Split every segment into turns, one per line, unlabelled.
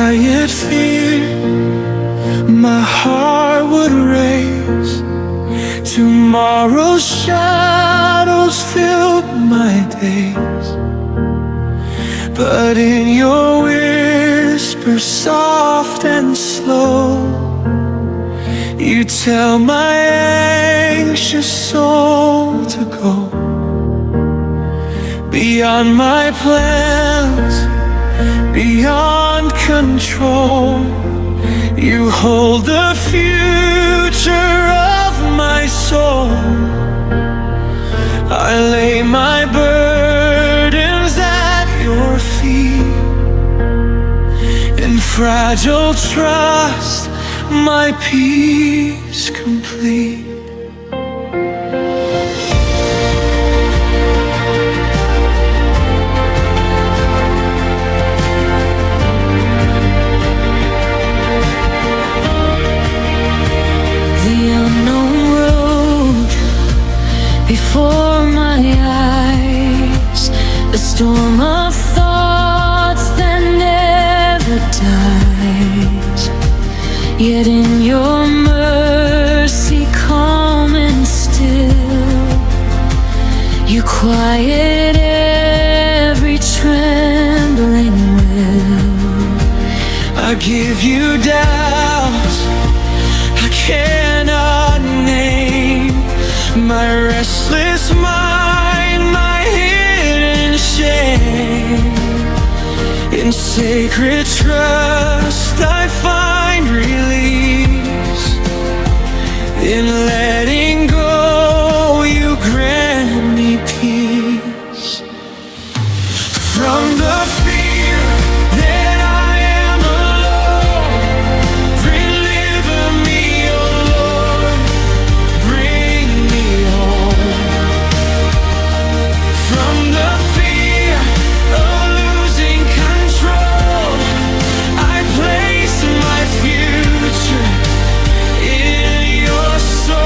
quiet fear my heart would raise. Tomorrow's shadows filled my days, but in your whisper, soft and slow, you tell my anxious soul to go beyond my plans, beyond control. You hold the future of my soul. I lay my burdens at your feet. In fragile trust, my peace complete.
Before my eyes, the storm of thoughts that never dies. Yet in your mercy, calm and still, you quiet every trembling will.
I give you doubts I cannot name, my restless mind, my hidden shame. In sacred trust I find release. In letting go you grant me peace. From the fear that I am alone, deliver me, oh Lord, bring me home. From the fear of losing control, I place my future in your soul.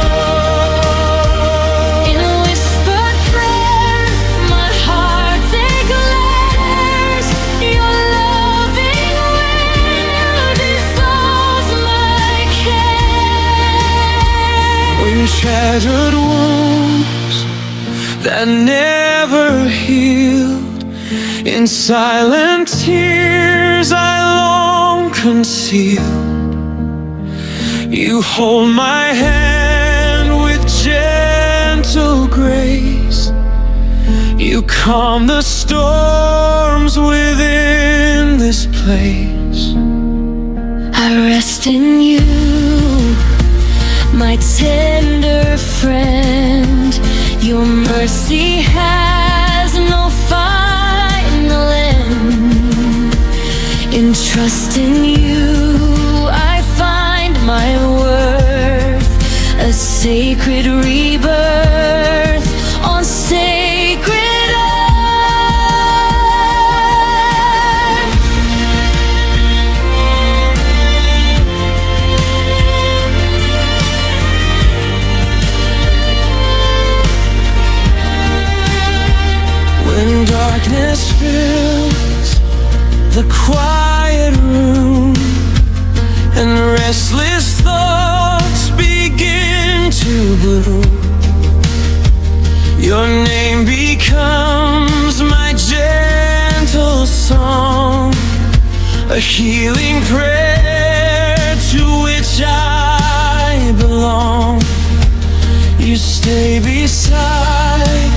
In a whispered prayer, my heart declares your loving will dissolves my care.
When shattered wounds that never healed, in silent tears I long concealed, you hold my hand with gentle grace. You calm the storms within this place.
I rest in you, my tender friend. Your mercy has no final end. In trusting you, I find my worth, a sacred rebirth on sacred earth.
When darkness fills the quiet room and restless thoughts begin to bloom, your name becomes my gentle song, a healing prayer to which I belong. You stay beside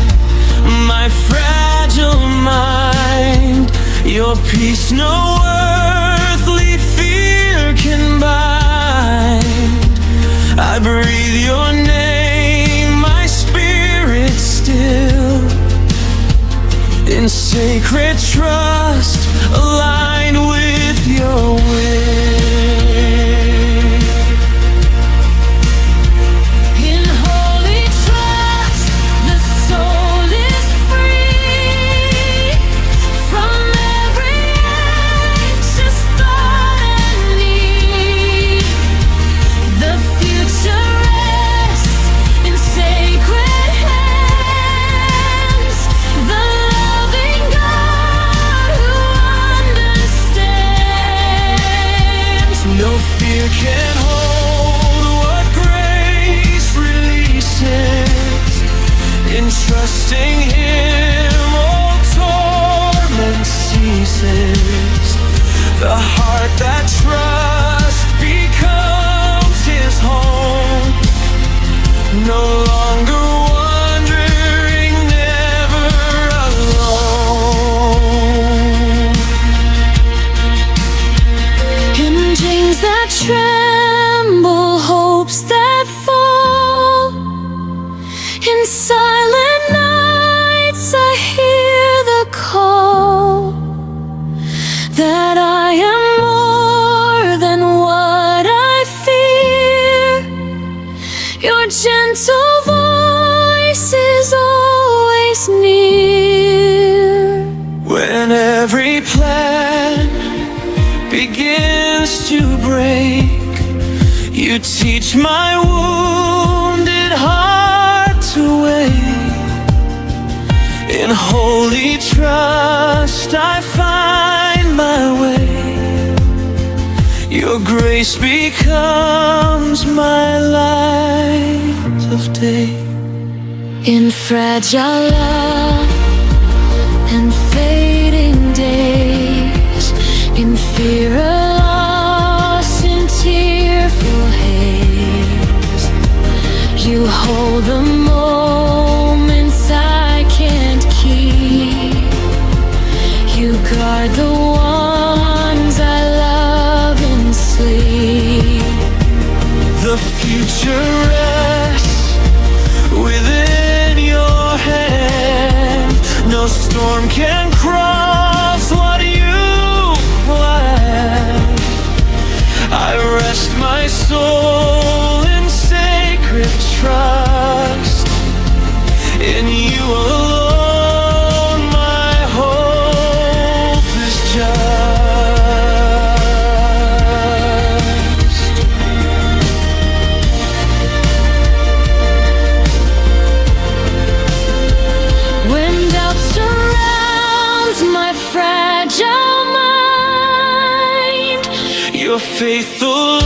my fragile mind, your peace no earthly fear can bind. I breathe your name, my spirit still, in sacred trust, aligned with your will.
In holy trust, the soul is free from every anxious thought and need. The future rests in sacred hands. The loving God
You teach my wounded heart to wait. In holy trust I find my way. Your grace becomes my light of day.
In fragile love and fading days, in fear of loss and tearful haze, you hold the moments I can't keep. You guard the ones I love in sleep.
The future rests within your hand. No storm can cross what you plan. I rest my soul in sacred trust. In you alone my hope is just.
When doubt surrounds my fragile mind,
Your faithful